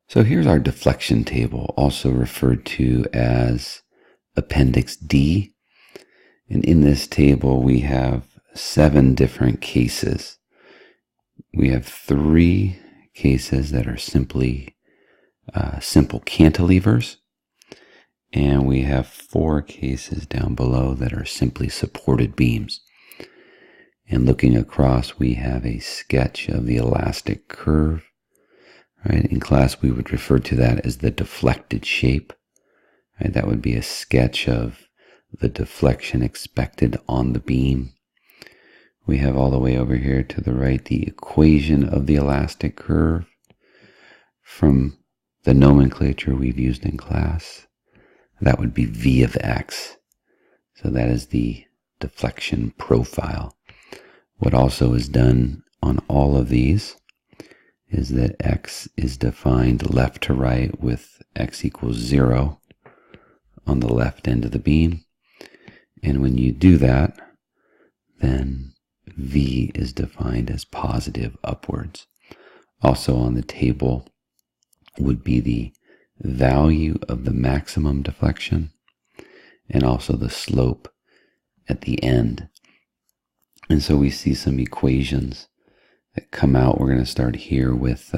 So here's our deflection table, also referred to as Appendix D. And in this table, we have 7 different cases. We have 3 cases that are simply simple cantilevers. And we have 4 cases down below that are simply supported beams. And looking across, we have a sketch of the elastic curve. Right? In class, we would refer to that as the deflected shape. Right? That would be a sketch of the deflection expected on the beam. We have all the way over here to the right the equation of the elastic curve from the nomenclature we've used in class. That would be V of x. So that is the deflection profile. What also is done on all of these is that x is defined left to right with x equals 0 on the left end of the beam. And when you do that, then V is defined as positive upwards. Also on the table would be the value of the maximum deflection and also the slope at the end. And so we see some equations that come out. We're going to start here with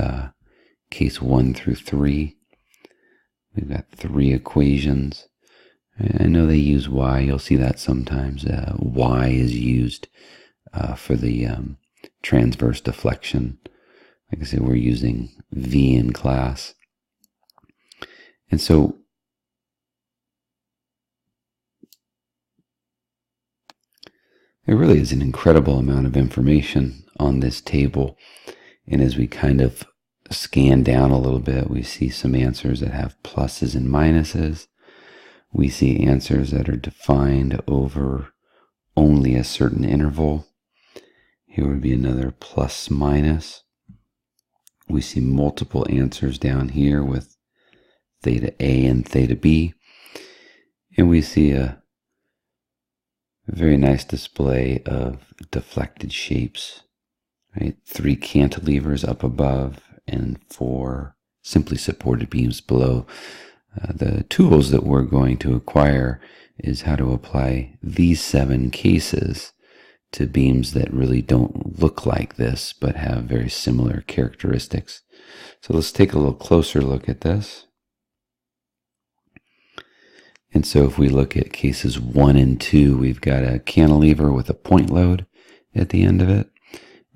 case 1 through 3. We've got 3 equations. I know they use y. You'll see that sometimes. Y is used for the transverse deflection. Like I said, we're using V in class. And so there really is an incredible amount of information on this table. And as we kind of scan down a little bit, we see some answers that have pluses and minuses. We see answers that are defined over only a certain interval. Here would be another plus minus. We see multiple answers down here with theta A and theta B. And we see a very nice display of deflected shapes. Right? 3 cantilevers up above and 4 simply supported beams below. The tools that we're going to acquire is how to apply these 7 cases to beams that really don't look like this but have very similar characteristics. So let's take a little closer look at this. And so if we look at cases 1 and 2, we've got a cantilever with a point load at the end of it.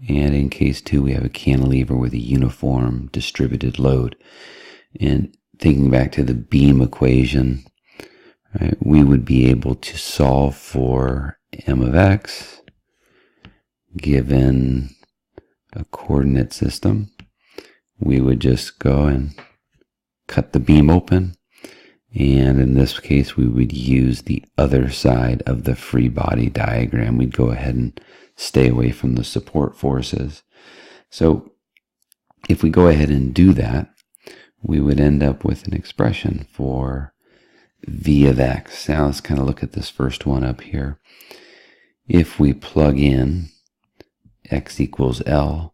And in case 2, we have a cantilever with a uniform distributed load. And thinking back to the beam equation, right, we would be able to solve for m of x given a coordinate system. We would just go and cut the beam open. And in this case, we would use the other side of the free body diagram. We'd go ahead and stay away from the support forces. So if we go ahead and do that, we would end up with an expression for V of x. Now let's kind of look at this first one up here. If we plug in x equals L,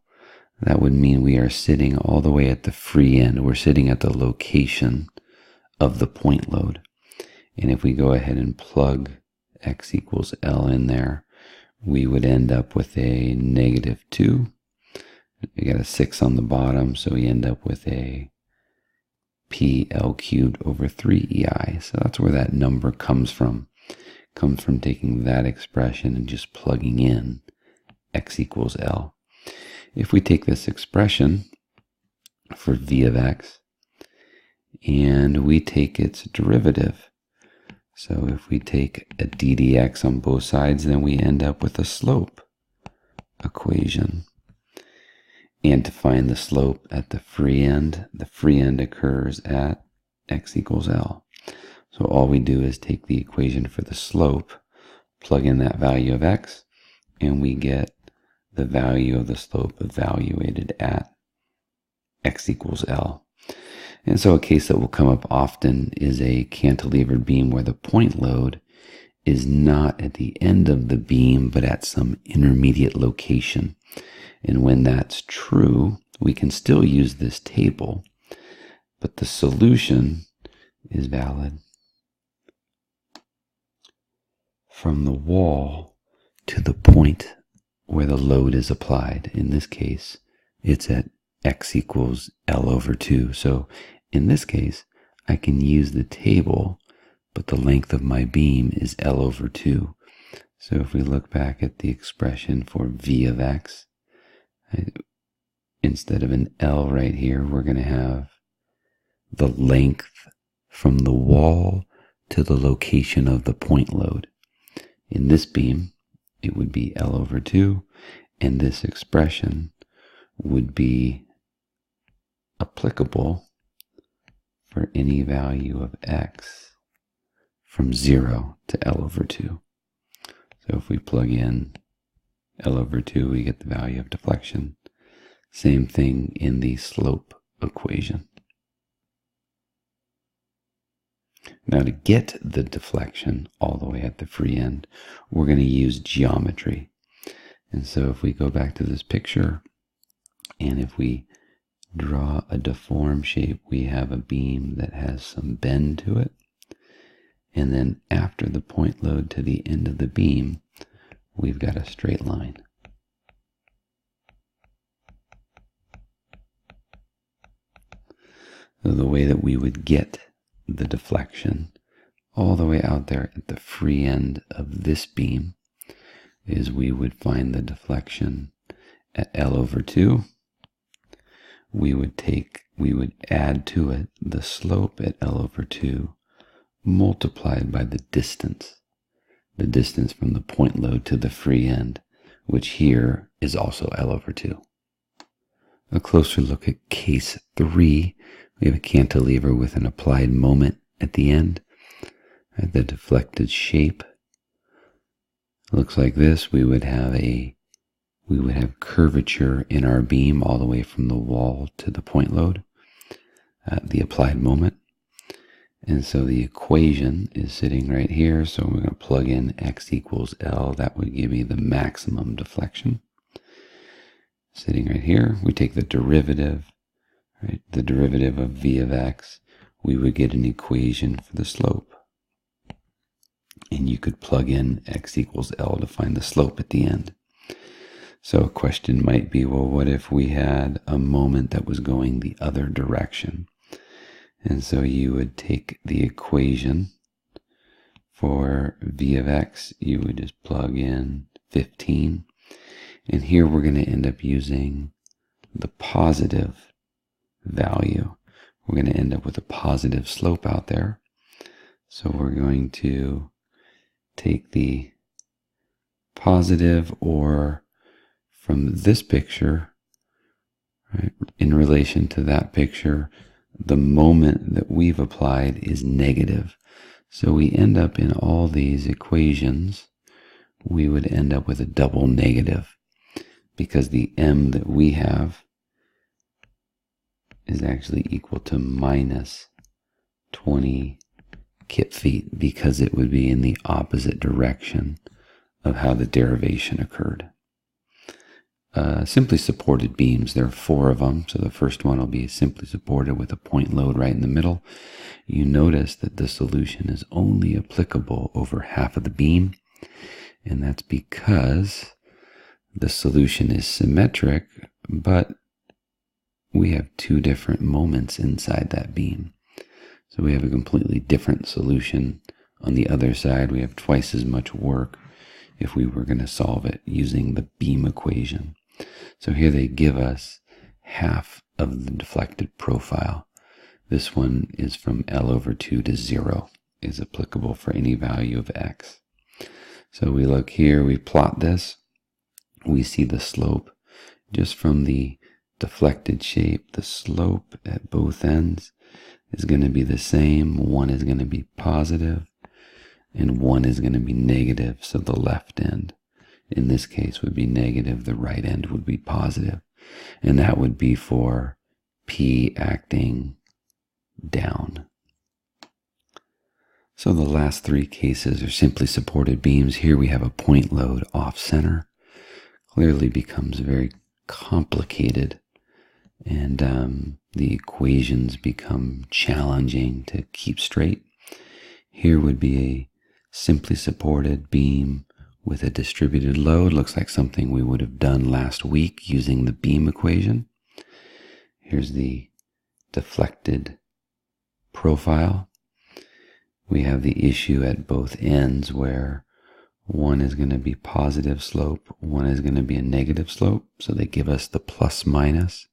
that would mean we are sitting all the way at the free end. We're sitting at the location of the point load. And if we go ahead and plug x equals L in there, we would end up with a -2. We got a 6 on the bottom, so we end up with a PL cubed over 3EI. So that's where that number comes from. It comes from taking that expression and just plugging in x equals L. If we take this expression for V of x and we take its derivative, so if we take a d dx on both sides, then we end up with a slope equation. And to find the slope at the free end occurs at x equals L. So all we do is take the equation for the slope, plug in that value of x, and we get the value of the slope evaluated at x equals L. And so a case that will come up often is a cantilevered beam where the point load is not at the end of the beam, but at some intermediate location. And when that's true, we can still use this table but the solution is valid from the wall to the point where the load is applied. In this case, it's at x equals L over 2. So in this case, I can use the table, but the length of my beam is L over 2. So if we look back at the expression for V of x, instead of an L right here, we're going to have the length from the wall to the location of the point load. In this beam, it would be L over 2, and this expression would be applicable for any value of x from 0 to L over 2. So if we plug in L over 2, we get the value of deflection. Same thing in the slope equation. Now to get the deflection all the way at the free end, we're going to use geometry. And so if we go back to this picture, and if we draw a deformed shape, we have a beam that has some bend to it. And then after the point load to the end of the beam, we've got a straight line. So the way that we would get the deflection all the way out there at the free end of this beam is we would find the deflection at L over 2. We would add to it the slope at L over 2 multiplied by the distance from the point load to the free end, which here is also L over 2. A closer look at case 3. We have a cantilever with an applied moment at the end. At the deflected shape looks like this. We would have curvature in our beam all the way from the wall to the point load, the applied moment. And so the equation is sitting right here. So we're going to plug in x equals L. That would give me the maximum deflection. Sitting right here, we take the derivative, right? The derivative of V of x, we would get an equation for the slope. And you could plug in x equals L to find the slope at the end. So a question might be, well, what if we had a moment that was going the other direction? And so you would take the equation for V of x, you would just plug in 15. And here we're going to end up using the positive value. We're going to end up with a positive slope out there. So we're going to take the positive, or from this picture, right, in relation to that picture, the moment that we've applied is negative. So we end up in all these equations, we would end up with a double negative, because the m that we have is actually equal to minus 20 kip feet, because it would be in the opposite direction of how the derivation occurred. Simply supported beams, there are 4 of them. So the first one will be simply supported with a point load right in the middle. You notice that the solution is only applicable over half of the beam, and that's because the solution is symmetric, but we have 2 different moments inside that beam. So we have a completely different solution. On the other side, we have twice as much work if we were going to solve it using the beam equation. So here they give us half of the deflected profile. This one is from L over 2 to 0, is applicable for any value of x. So we look here, we plot this, we see the slope just from the deflected shape. The slope at both ends is going to be the same. One is going to be positive and one is going to be negative. So the left end in this case would be negative, the right end would be positive, and that would be for P acting down. So the last 3 cases are simply supported beams. Here we have a point load off center. Clearly becomes very complicated and the equations become challenging to keep straight. Here would be a simply supported beam with a distributed load. Looks like something we would have done last week using the beam equation. Here's the deflected profile. We have the issue at both ends where one is going to be positive slope, one is going to be a negative slope. So they give us the plus minus,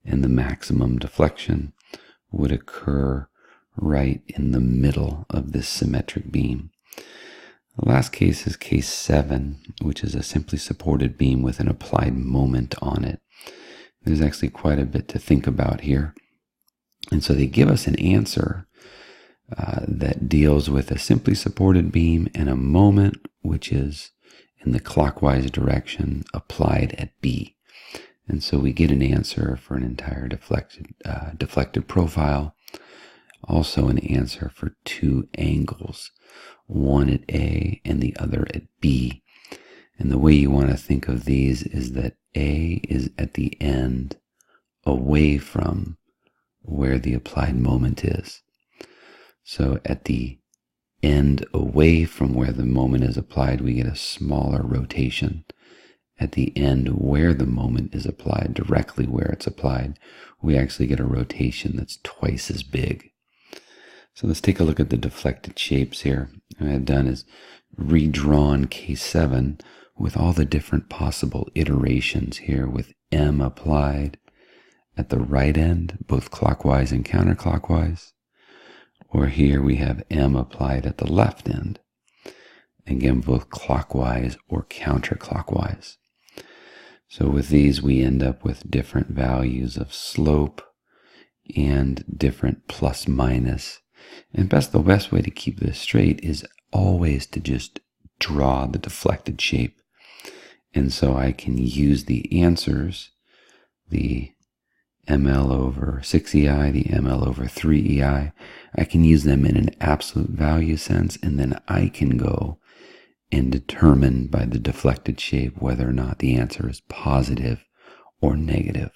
and the maximum deflection would occur right in the middle of this symmetric beam. The last case is case 7, which is a simply supported beam with an applied moment on it. There's actually quite a bit to think about here. And so they give us an answer that deals with a simply supported beam and a moment which is in the clockwise direction applied at B. And so we get an answer for an entire deflected profile. Also an answer for two angles, one at A and the other at B. And the way you want to think of these is that A is at the end away from where the applied moment is. So at the end away from where the moment is applied, we get a smaller rotation. At the end where the moment is applied, directly where it's applied, we actually get a rotation that's twice as big. So let's take a look at the deflected shapes here. What I've done is redrawn case 7 with all the different possible iterations here, with M applied at the right end, both clockwise and counterclockwise. Or here we have M applied at the left end, again both clockwise or counterclockwise. So with these we end up with different values of slope and different plus minus. And the best way to keep this straight is always to just draw the deflected shape. And so I can use the answers, the ml over 6EI, the ml over 3EI. I can use them in an absolute value sense, and then I can go and determine by the deflected shape whether or not the answer is positive or negative.